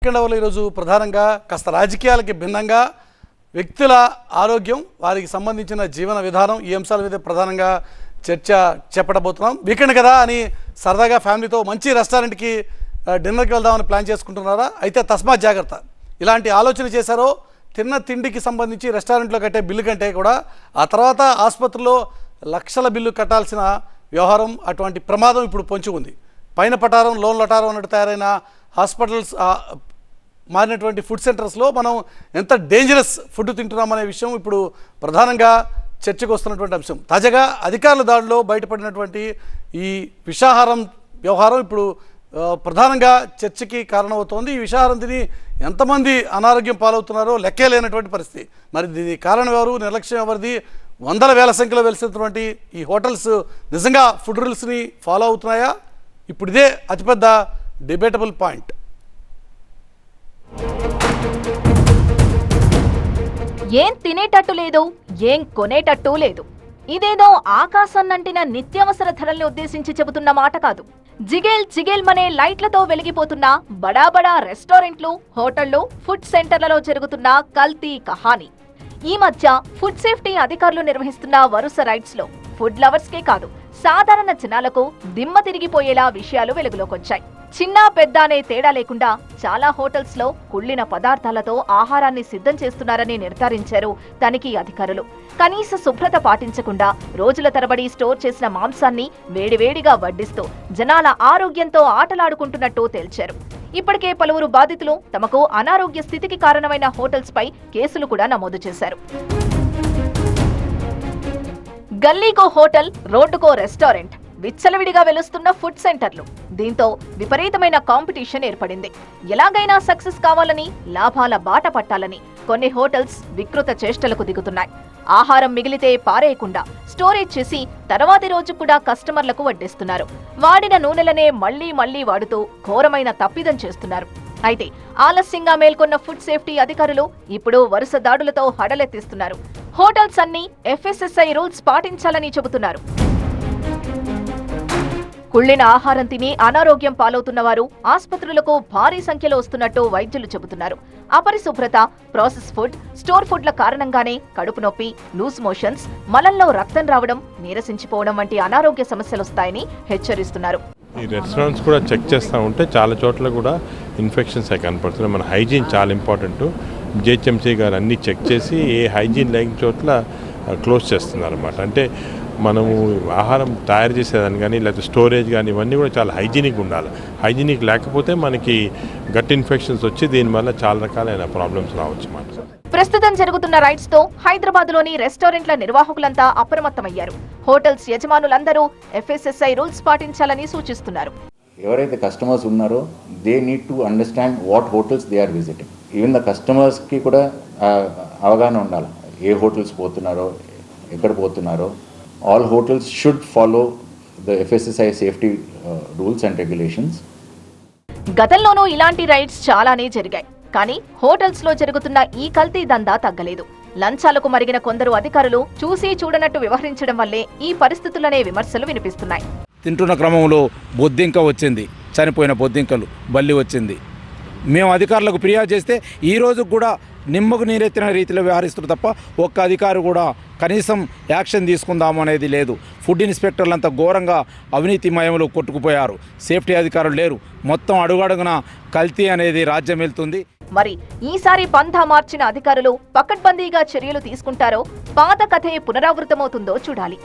Weekend అవర్లో ఈరోజు ప్రధానంగా కాస్త రాజకీయాలకి భిన్నంగా వ్యక్తుల ఆరోగ్యం, వారికి సంబంధించిన జీవన విధానం, ఈ అంశాల మీద ప్రధానంగా చర్చ చేపట్టబోతున్నాం. వీకెండ్ కదా అని సరదాగా ఫ్యామిలీతో మంచి రెస్టారెంట్కి డిన్నర్కి వెళ్దామని ప్లాన్ చేసుకుంటున్నారా? అయితే తస్మాత్ జాగ్రత్త. ఇలాంటి ఆలోచన చేశారో తిన్న తిండికి సంబంధించి రెస్టారెంట్లో కట్టే బిల్లు కంటే కూడా ఆ తర్వాత ఆసుపత్రిలో లక్షల బిల్లు కట్టాల్సిన వ్యవహారం, అటువంటి ప్రమాదం ఇప్పుడు పొంచి ఉంది. పైన పటారం లోన్ లటారం అన్నట్టు తయారైన హాస్పిటల్స్ మారినటువంటి ఫుడ్ సెంటర్స్లో మనం ఎంత డేంజరస్ ఫుడ్ తింటున్నామనే విషయం ఇప్పుడు ప్రధానంగా చర్చకు వస్తున్నటువంటి అంశం. తాజాగా అధికారుల దాడిలో బయటపడినటువంటి ఈ విషాహారం వ్యవహారం ఇప్పుడు ప్రధానంగా చర్చకి కారణమవుతోంది. ఈ విషాహారం తిని ఎంతమంది అనారోగ్యం పాలవుతున్నారో లెక్కే లేనటువంటి పరిస్థితి. మరి దీని కారణం ఎవరు, నిర్లక్ష్యం ఎవరిది? వందల వేల సంఖ్యలో వెలిసినటువంటి ఈ హోటల్స్ నిజంగా ఫుడ్ రూల్స్ని ఫాలో అవుతున్నాయా? ఇప్పుడు ఇదే అతిపెద్ద డిబేటబుల్ పాయింట్. ఏం తినేటట్టు లేదు, ఏం కొనేటట్టు లేదు. ఇదేదో ఆకాశాన్నంటిన నిత్యావసర ధరల్ని ఉద్దేశించి చెబుతున్న మాట కాదు. జిగేల్ జిగేల్ మనే లైట్లతో వెలిగిపోతున్న బడా రెస్టారెంట్లు, హోటళ్లు, ఫుడ్ సెంటర్లలో జరుగుతున్న కల్తీ కహాని. ఈ మధ్య ఫుడ్ సేఫ్టీ అధికారులు నిర్వహిస్తున్న వరుస రైడ్స్ లో ఫుడ్ లవర్స్ కే కాదు, సాధారణ జనాలకు దిమ్మ తిరిగిపోయేలా విషయాలు వెలుగులోకొచ్చాయి. చిన్న పెద్ద అనే తేడా లేకుండా చాలా హోటల్స్ లో కుళ్ళిన పదార్థాలతో ఆహారాన్ని సిద్ధం చేస్తున్నారని నిర్ధారించారు తనిఖీ అధికారులు. కనీస శుభ్రత పాటించకుండా రోజుల తరబడి స్టోర్ చేసిన మాంసాన్ని వేడివేడిగా వడ్డిస్తూ జనాల ఆరోగ్యంతో ఆటలాడుకుంటున్నట్టు తేల్చారు. ఇప్పటికే పలువురు బాధితులు తమకు అనారోగ్య స్థితికి కారణమైన హోటల్స్ పై కేసులు కూడా నమోదు చేశారు. గల్లీకో హోటల్, రోడ్డుకో రెస్టారెంట్, విచ్చలవిడిగా వెలుస్తున్న ఫుడ్ సెంటర్లు. దీంతో విపరీతమైన కాంపిటీషన్ ఏర్పడింది. ఎలాగైనా సక్సెస్ కావాలని, లాభాల బాట పట్టాలని కొన్ని హోటల్స్ వికృత చేష్టలకు దిగుతున్నాయి. ఆహారం మిగిలితే పారేయకుండా స్టోరేజ్ చేసి తర్వాతి రోజు కూడా కస్టమర్లకు వడ్డిస్తున్నారు. వాడిన నూనెలనే మళ్లీ వాడుతూ ఘోరమైన తప్పిదం చేస్తున్నారు. అయితే ఆలస్యంగా మేల్కొన్న ఫుడ్ సేఫ్టీ అధికారులు ఇప్పుడు వరుస దాడులతో హడలెత్తిస్తున్నారు. హోటల్స్ అన్ని FSSAI రూల్స్ పాటించాలని చెబుతున్నారు. కుళ్ళిన ఆహారం తిని అనారోగ్యం పాలవుతున్న వారు ఆసుపత్రులకు భారీ సంఖ్యలో వస్తున్నట్టు వైద్యులు చెబుతున్నారు. అపరిశుభ్రత, ప్రాసెస్ ఫుడ్, స్టోర్ ఫుడ్ల కారణంగానే కడుపు నొప్పి, లూజ్ మోషన్స్, మలంలో రక్తం రావడం, నీరసించిపోవడం వంటి అనారోగ్య సమస్యలొస్తాయని హెచ్చరిస్తున్నారు. ఈ రెస్టారెంట్స్ కూడా చెక్ చేస్తూ ఉంటే చాలా చోట్ల కూడా ఇన్ఫెక్షన్స్ కనపడుతున్నాయి. మన హైజీన్ చాలా ఇంపార్టెంట్. GHMC గారు అన్నీ చెక్ చేసి ఏ హైజీన్ లేని చోట్ల క్లోజ్ చేస్తున్నారు అన్నమాట. అంటే మనము ఆహారం తయారు చేసేదాన్ని కానీ లేకపోతే స్టోరేజ్ కానీ ఇవన్నీ కూడా చాలా హైజీనిక్ ఉండాలి. హైజీనిక్ లేకపోతే మనకి గట్ ఇన్ఫెక్షన్స్ వచ్చి దీనివల్ల చాలా రకాలైన ప్రాబ్లమ్స్ రావచ్చు అన్నమాట. ప్రస్తుతం జరుగుతున్న రైడ్స్ తో హైదరాబాద్లోని రెస్టారెంట్ల నిర్వాహకులంతా అప్రమత్తమయ్యారు. హోటల్స్ యజమానులందరూ FSSAI రూల్స్ పాటించాలని సూచిస్తున్నారు. ఎవరైతే కస్టమర్స్ ఉన్నారో they need to understand what hotels they are visiting. Even the కస్టమర్స్కి కూడా అవగాహన ఉండాలి. ఏ హోటల్స్ పోతున్నారో, ఎక్కడ పోతున్నారో. All hotels should follow the FSSAI safety rules and regulations. గతంలోనూ ఇలాంటి రైడ్స్ చాలానే జరిగాయి. కానీ హోటల్స్ లో జరుగుతున్న ఈ కల్తీ దందా తగ్గలేదు. లంచాలకు మరిగిన కొందరు అధికారులు చూసి చూడనట్టు వ్యవహరించడం వల్లే ఈ పరిస్థితులనే విమర్శలు వినిపిస్తున్నాయి. తింటున్న క్రమంలో బొద్దింక వచ్చింది, చనిపోయిన బొద్దింకలు బల్లి వచ్చింది. మేము అధికారులకు ఫిర్యాదు చేస్తే ఈ రోజు కూడా నిమ్మకు నీరెత్తిన రీతిలో వ్యవహరిస్తున్నారు తప్ప ఒక్క అధికారి కూడా కనీసం యాక్షన్ తీసుకుందాము అనేది లేదు. ఫుడ్ ఇన్స్పెక్టర్లంతా ఘోరంగా అవినీతిమయంలో కొట్టుకుపోయారు. సేఫ్టీ అధికారులు లేరు. మొత్తం అడుగడుగున కల్తీ అనేది రాజ్యం వెళ్తుంది. మరి ఈసారి పంథా మార్చిన అధికారులు పకడ్బందీగా చర్యలు తీసుకుంటారో, పాత కథే పునరావృతమవుతుందో చూడాలి.